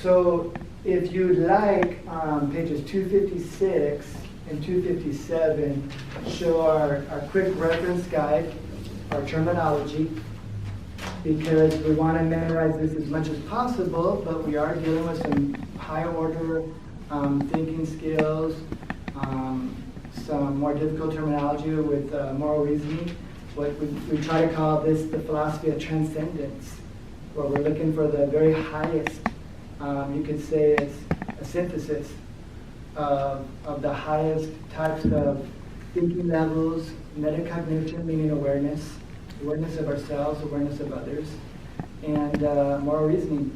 So if you'd like, pages 256 and 257 show our quick reference guide, our terminology, because we want to memorize this as much as possible, but we are dealing with some high order thinking skills, some more difficult terminology with moral reasoning. What we try to call this the philosophy of transcendence, where we're looking for the very highest. You could say it's a synthesis of the highest types of thinking levels, metacognition, meaning awareness of ourselves, awareness of others, and moral reasoning,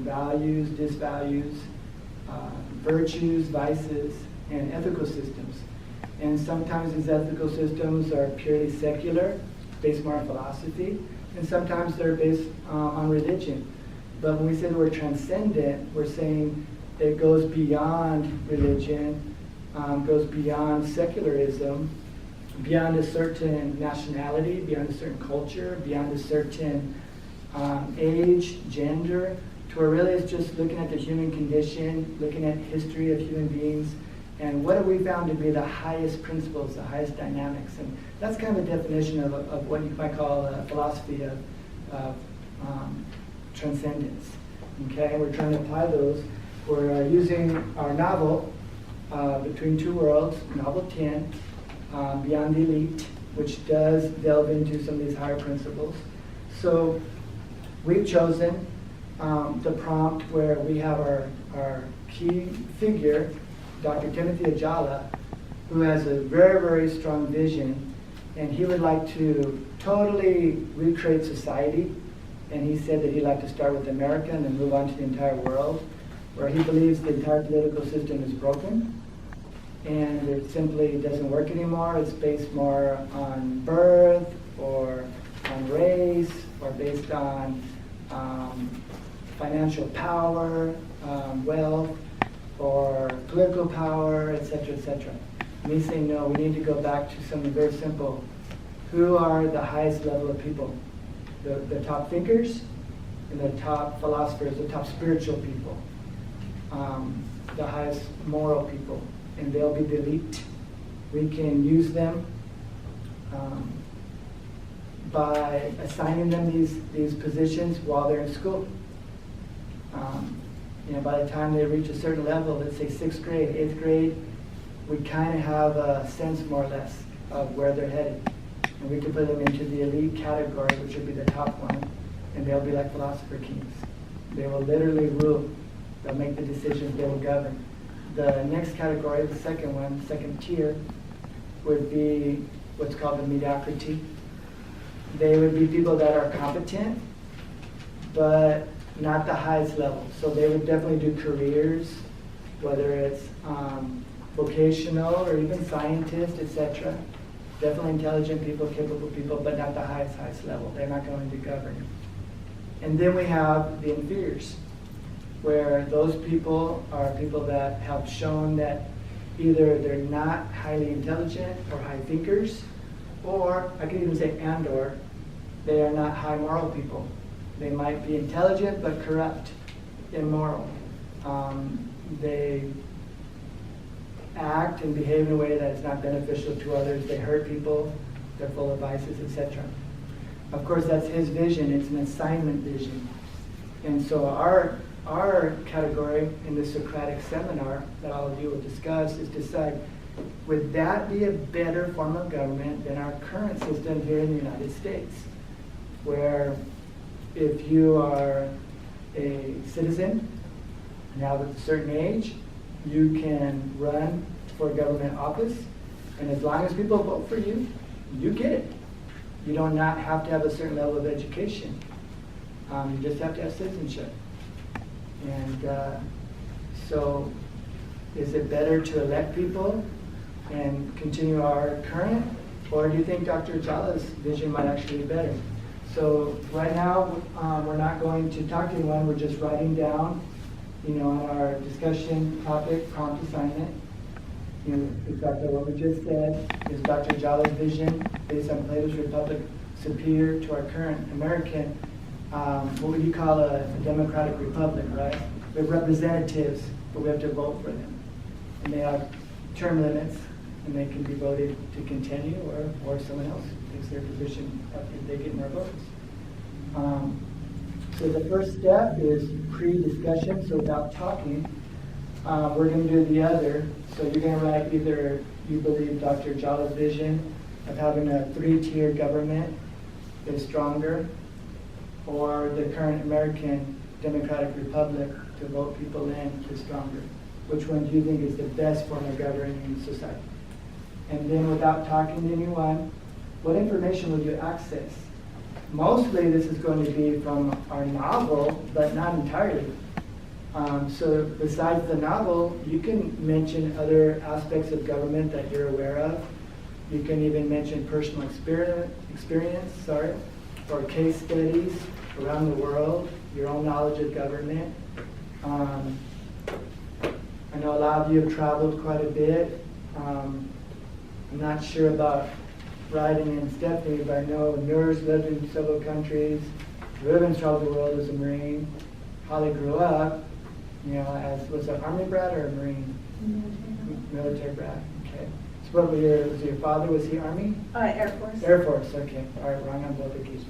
values, disvalues, virtues, vices, and ethical systems. And sometimes these ethical systems are purely secular, based more on philosophy, and sometimes they're based on religion. But when we say the word transcendent, we're saying it goes beyond religion, goes beyond secularism, beyond a certain nationality, beyond a certain culture, beyond a certain age, gender, to where really it's just looking at the human condition, looking at history of human beings, and what have we found to be the highest principles, the highest dynamics. And that's kind of a definition of what you might call a philosophy of transcendence. Okay, we're trying to apply those. We're using our novel, Between Two Worlds, novel 10, Beyond the Elite, which does delve into some of these higher principles. So we've chosen the prompt where we have our key figure, Dr. Timothy Ajala, who has a very, very strong vision, and he would like to totally recreate society. And he said that he'd like to start with America and then move on to the entire world, where he believes the entire political system is broken and it simply doesn't work anymore. It's based more on birth or on race or based on financial power, wealth, or political power, etc., etc. And he's saying, no, we need to go back to something very simple. Who are the highest level of people? The top thinkers and the top philosophers, the top spiritual people, the highest moral people, and they'll be the elite. We can use them by assigning them these positions while they're in school. By the time they reach a certain level, let's say 6th grade, 8th grade, we kind of have a sense more or less of where they're headed. And we can put them into the elite category, which would be the top one, and they'll be like philosopher kings. They will literally rule. They'll make the decisions, they will govern. The next category, the second one, second tier, would be what's called the mediocrity. They would be people that are competent, but not the highest level. So they would definitely do careers, whether it's vocational or even scientists, etc. Definitely intelligent people, capable people, but not the highest level. They're not going to govern. And then we have the inferiors, where those people are people that have shown that either they're not highly intelligent or high thinkers, or I could even say or they are not high moral people. They might be intelligent but corrupt, immoral. They act and behave in a way that is not beneficial to others. They hurt people. They're full of vices, etc. Of course, that's his vision. It's an assignment vision. And so our category in the Socratic seminar that all of you will discuss is decide, would that be a better form of government than our current system here in the United States, where if you are a citizen now with a certain age, you can run for a government office, and as long as people vote for you, you get it. You do not have to have a certain level of education. You just have to have citizenship. And so is it better to elect people and continue our current, or do you think Dr. Ajala's vision might actually be better? So right now, we're not going to talk to anyone. We're just writing down, on our discussion topic, prompt assignment. Exactly what we just said is Dr. Ajala's vision based on Plato's Republic superior to our current American, what would you call a democratic republic, right? We have representatives, but we have to vote for them. And they have term limits, and they can be voted to continue, or someone else takes their position if they get more votes. So the first step is pre-discussion, so without talking. We're going to do the other. So you're going to write either you believe Dr. Jala's vision of having a 3-tier government is stronger, or the current American Democratic Republic to vote people in is stronger. Which one do you think is the best form of governing society? And then without talking to anyone, what information will you access? Mostly this is going to be from our novel, but not entirely. So besides the novel, you can mention other aspects of government that you're aware of. You can even mention personal experience, or case studies around the world, your own knowledge of government. I know a lot of you have traveled quite a bit. I'm not sure about writing in Stephanie, but I know Noor's lived in several countries. Ruben's traveled the world as a Marine. Holly grew up, as, was an Army brat or a Marine? Military brat, okay. So what was your father, was he Army? Air Force. Air Force, okay. All right, wrong on both occasions.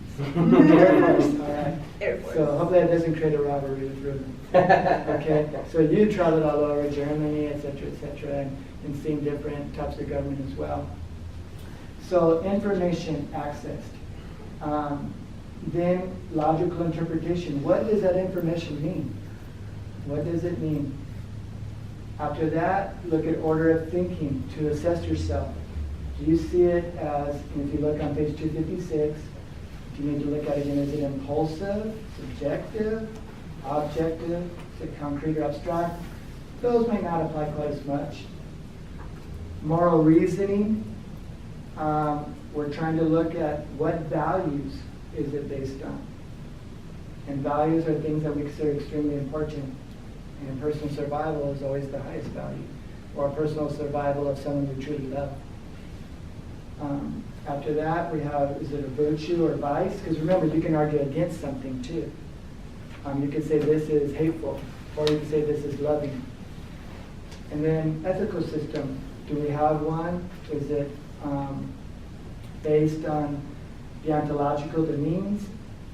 Air Force, all right. Air Force. So hopefully that doesn't create a rivalry with Ruben. Okay, so you traveled all over Germany, et cetera, and seen different types of government as well. So information accessed. Then logical interpretation. What does that information mean? What does it mean? After that, look at order of thinking to assess yourself. Do you see it as, and if you look on page 256, do you need to look at it again, is it impulsive, subjective, objective, is it concrete or abstract? Those may not apply quite as much. Moral reasoning, we're trying to look at what values is it based on. And values are things that we consider extremely important. And personal survival is always the highest value, or personal survival of someone we truly love. After that, we have, is it a virtue or vice? Because remember, you can argue against something too. You could say this is hateful, or you could say this is loving. And then ethical system, do we have one? Is it based on deontological, the means,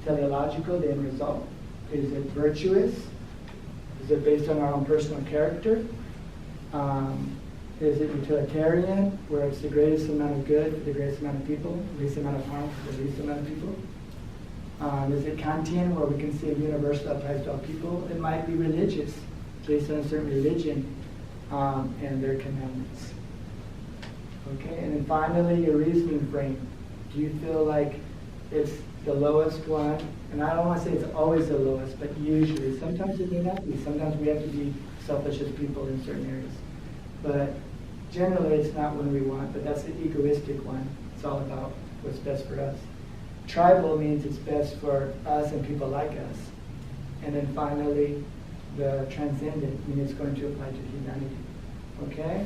teleological, the end result? Is it virtuous? Is it based on our own personal character? Is it utilitarian, where it's the greatest amount of good for the greatest amount of people, the least amount of harm for the least amount of people? Is it Kantian, where we can see a universal that applies to all people? It might be religious, based on a certain religion and their commandments. Okay, and then finally, your reasoning frame. Do you feel like it's the lowest one? And I don't want to say it's always the lowest, but usually. Sometimes it may not be. Sometimes we have to be selfish as people in certain areas. But generally, it's not one we want, but that's the egoistic one. It's all about what's best for us. Tribal means it's best for us and people like us. And then finally, the transcendent means it's going to apply to humanity. Okay?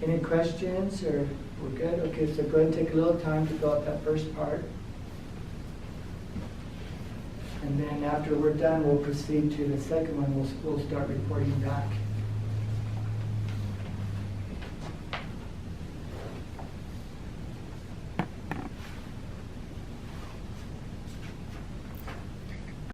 Any questions, or we're good? Okay, so go ahead and take a little time to fill out that first part. And then after we're done, we'll proceed to the second one. We'll start reporting back.